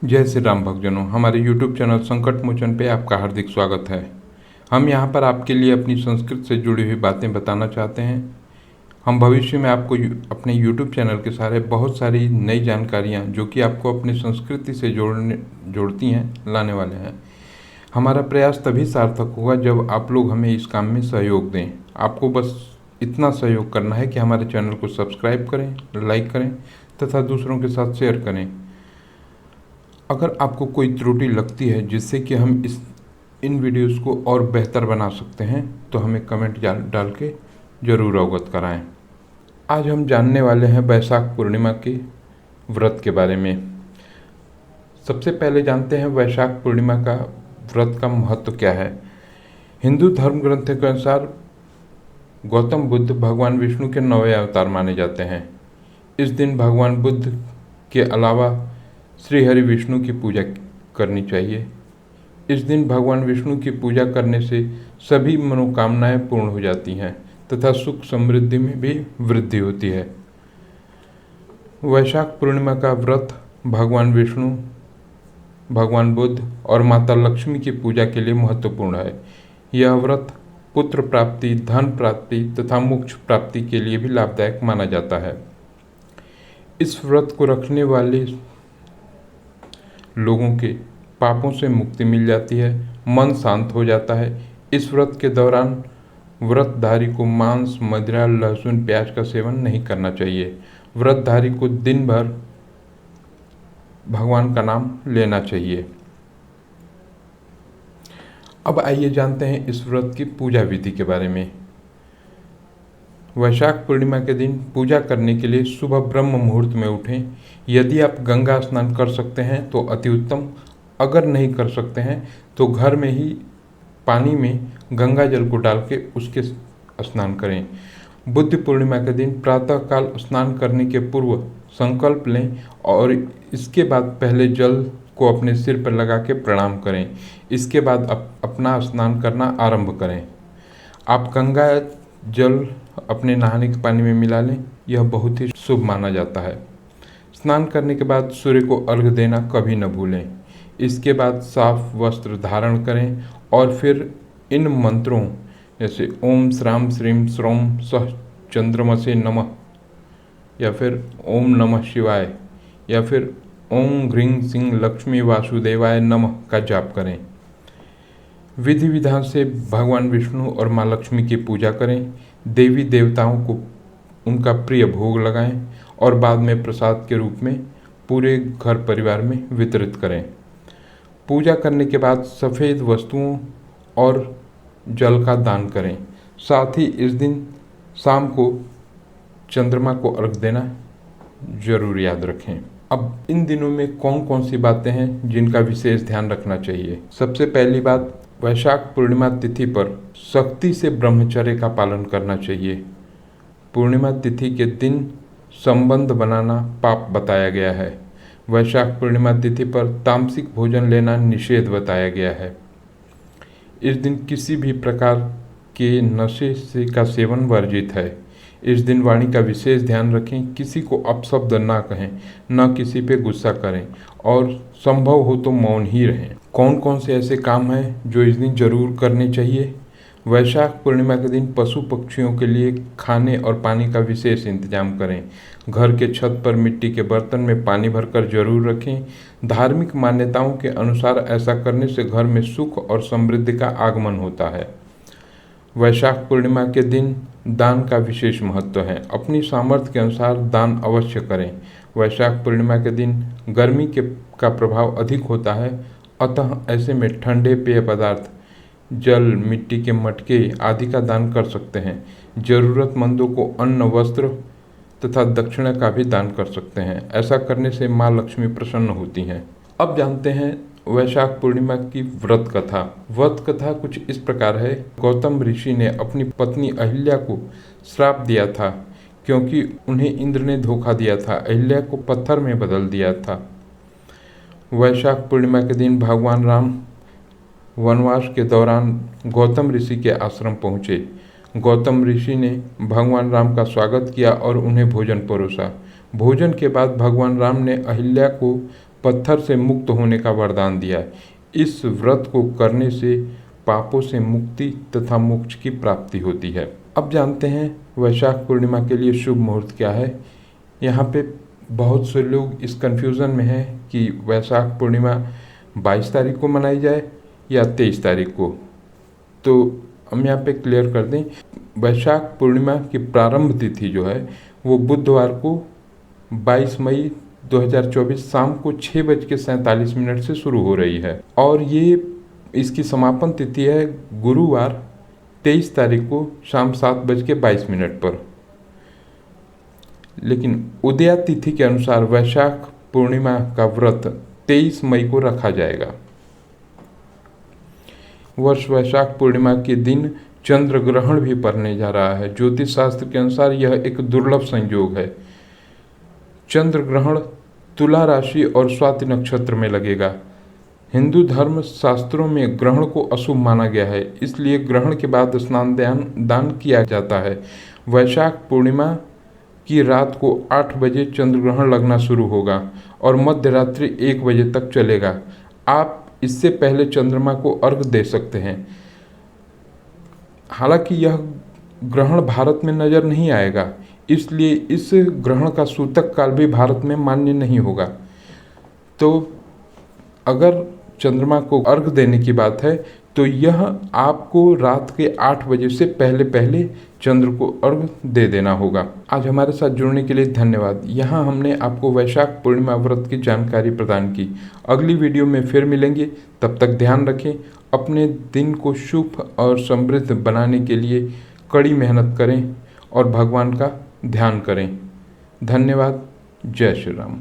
जय श्री राम भक्तजनों, हमारे YouTube चैनल संकट मोचन पे आपका हार्दिक स्वागत है। हम यहाँ पर आपके लिए अपनी संस्कृति से जुड़ी हुई बातें बताना चाहते हैं। हम भविष्य में आपको अपने YouTube चैनल के सहारे बहुत सारी नई जानकारियाँ जो कि आपको अपनी संस्कृति से जोड़ती हैं लाने वाले हैं। हमारा प्रयास तभी सार्थक होगा जब आप लोग हमें इस काम में सहयोग दें। आपको बस इतना सहयोग करना है कि हमारे चैनल को सब्सक्राइब करें, लाइक करें तथा दूसरों के साथ शेयर करें। अगर आपको कोई त्रुटि लगती है जिससे कि हम इन वीडियोस को और बेहतर बना सकते हैं तो हमें कमेंट डाल के ज़रूर अवगत कराएं। आज हम जानने वाले हैं वैशाख पूर्णिमा के व्रत के बारे में। सबसे पहले जानते हैं वैशाख पूर्णिमा का व्रत का महत्व क्या है। हिंदू धर्म ग्रंथों के अनुसार गौतम बुद्ध भगवान विष्णु के 9वें अवतार माने जाते हैं। इस दिन भगवान बुद्ध के अलावा श्री हरि विष्णु की पूजा करनी चाहिए। इस दिन भगवान विष्णु की पूजा करने से सभी मनोकामनाएं पूर्ण हो जाती हैं तथा सुख समृद्धि में भी वृद्धि होती है। वैशाख पूर्णिमा का व्रत भगवान विष्णु, भगवान बुद्ध और माता लक्ष्मी की पूजा के लिए महत्वपूर्ण है। यह व्रत पुत्र प्राप्ति, धन प्राप्ति तथा मोक्ष प्राप्ति के लिए भी लाभदायक माना जाता है। इस व्रत को रखने वाले लोगों के पापों से मुक्ति मिल जाती है, मन शांत हो जाता है। इस व्रत के दौरान व्रतधारी को मांस, मदिरा, लहसुन, प्याज का सेवन नहीं करना चाहिए। व्रतधारी को दिन भर भगवान का नाम लेना चाहिए। अब आइए जानते हैं इस व्रत की पूजा विधि के बारे में। वैशाख पूर्णिमा के दिन पूजा करने के लिए सुबह ब्रह्म मुहूर्त में उठें। यदि आप गंगा स्नान कर सकते हैं तो अति उत्तम, अगर नहीं कर सकते हैं तो घर में ही पानी में गंगा जल को डाल के उसके स्नान करें। बुद्ध पूर्णिमा के दिन प्रातःकाल स्नान करने के पूर्व संकल्प लें और इसके बाद पहले जल को अपने सिर पर लगा के प्रणाम करें। इसके बाद अपना स्नान करना आरंभ करें। आप गंगा जल अपने नहाने के पानी में मिला लें, यह बहुत ही शुभ माना जाता है। स्नान करने के बाद सूर्य को अर्घ्य देना कभी न भूलें। इसके बाद साफ वस्त्र धारण करें और फिर इन मंत्रों जैसे ओम श्राम श्रीम श्रोम सह चंद्रमसे नमः या फिर ओम नमः शिवाय या फिर ओम ह्रीं सिंह लक्ष्मी वासुदेवाय नमः का जाप करें। विधि विधान से भगवान विष्णु और माँ लक्ष्मी की पूजा करें। देवी देवताओं को उनका प्रिय भोग लगाएं और बाद में प्रसाद के रूप में पूरे घर परिवार में वितरित करें। पूजा करने के बाद सफ़ेद वस्तुओं और जल का दान करें। साथ ही इस दिन शाम को चंद्रमा को अर्घ्य देना जरूर याद रखें। अब इन दिनों में कौन कौन सी बातें हैं जिनका विशेष ध्यान रखना चाहिए। सबसे पहली बात, वैशाख पूर्णिमा तिथि पर सख्ती से ब्रह्मचर्य का पालन करना चाहिए। पूर्णिमा तिथि के दिन संबंध बनाना पाप बताया गया है। वैशाख पूर्णिमा तिथि पर तामसिक भोजन लेना निषेध बताया गया है। इस दिन किसी भी प्रकार के नशे का सेवन वर्जित है। इस दिन वाणी का विशेष ध्यान रखें। किसी को अपशब्द ना कहें, न किसी पे गुस्सा करें और संभव हो तो मौन ही रहें। कौन कौन से ऐसे काम हैं जो इस दिन जरूर करने चाहिए। वैशाख पूर्णिमा के दिन पशु पक्षियों के लिए खाने और पानी का विशेष इंतजाम करें। घर के छत पर मिट्टी के बर्तन में पानी भरकर जरूर रखें। धार्मिक मान्यताओं के अनुसार ऐसा करने से घर में सुख और समृद्धि का आगमन होता है। वैशाख पूर्णिमा के दिन दान का विशेष महत्व है। अपनी सामर्थ्य के अनुसार दान अवश्य करें। वैशाख पूर्णिमा के दिन गर्मी का प्रभाव अधिक होता है, अतः ऐसे में ठंडे पेय पदार्थ, जल, मिट्टी के मटके आदि का दान कर सकते हैं। जरूरतमंदों को अन्न, वस्त्र तथा दक्षिणा का भी दान कर सकते हैं। ऐसा करने से माँ लक्ष्मी प्रसन्न होती हैं। अब जानते हैं वैशाख पूर्णिमा की व्रत कथा। व्रत कथा कुछ इस प्रकार है। गौतम ऋषि ने अपनी पत्नी अहिल्या को श्राप दिया था क्योंकि उन्हें इंद्र ने धोखा दिया था, अहिल्या को पत्थर में बदल दिया था। वैशाख पूर्णिमा के दिन भगवान राम वनवास के दौरान गौतम ऋषि के आश्रम पहुँचे। गौतम ऋषि ने भगवान राम का स्वागत किया और उन्हें भोजन परोसा। भोजन के बाद भगवान राम ने अहिल्या को पत्थर से मुक्त होने का वरदान दिया है। इस व्रत को करने से पापों से मुक्ति तथा मोक्ष की प्राप्ति होती है। अब जानते हैं वैशाख पूर्णिमा के लिए शुभ मुहूर्त क्या है। यहाँ पे बहुत से लोग इस कन्फ्यूज़न में हैं कि वैशाख पूर्णिमा 22 तारीख को मनाई जाए या 23 तारीख को। तो हम यहाँ पे क्लियर कर दें, वैशाख पूर्णिमा की प्रारंभ तिथि जो है वो बुधवार को 22 मई 2024 शाम को 6:47 से शुरू हो रही है और ये इसकी समापन तिथि है गुरुवार 23 तारीख को शाम 7:22 पर। लेकिन उदया तिथि के अनुसार वैशाख पूर्णिमा का व्रत 23 मई को रखा जाएगा। वर्ष वैशाख पूर्णिमा के दिन चंद्र ग्रहण भी पड़ने जा रहा है। ज्योतिष शास्त्र के अनुसार यह एक दुर्लभ संयोग है। चंद्र ग्रहण तुला राशि और स्वाति नक्षत्र में लगेगा। हिंदू धर्म शास्त्रों में ग्रहण को अशुभ माना गया है, इसलिए ग्रहण के बाद स्नान दान किया जाता है। वैशाख पूर्णिमा की रात को 8 बजे चंद्र ग्रहण लगना शुरू होगा और मध्य रात्रि 1 बजे तक चलेगा। आप इससे पहले चंद्रमा को अर्घ दे सकते हैं। हालांकि यह ग्रहण भारत में नजर नहीं आएगा, इसलिए इस ग्रहण का सूतक काल भी भारत में मान्य नहीं होगा। तो अगर चंद्रमा को अर्घ देने की बात है तो यह आपको रात के 8 बजे से पहले पहले चंद्र को अर्घ दे देना होगा। आज हमारे साथ जुड़ने के लिए धन्यवाद। यहाँ हमने आपको वैशाख पूर्णिमा व्रत की जानकारी प्रदान की। अगली वीडियो में फिर मिलेंगे, तब तक ध्यान रखें। अपने दिन को शुभ और समृद्ध बनाने के लिए कड़ी मेहनत करें और भगवान का ध्यान करें। धन्यवाद। जय श्री राम।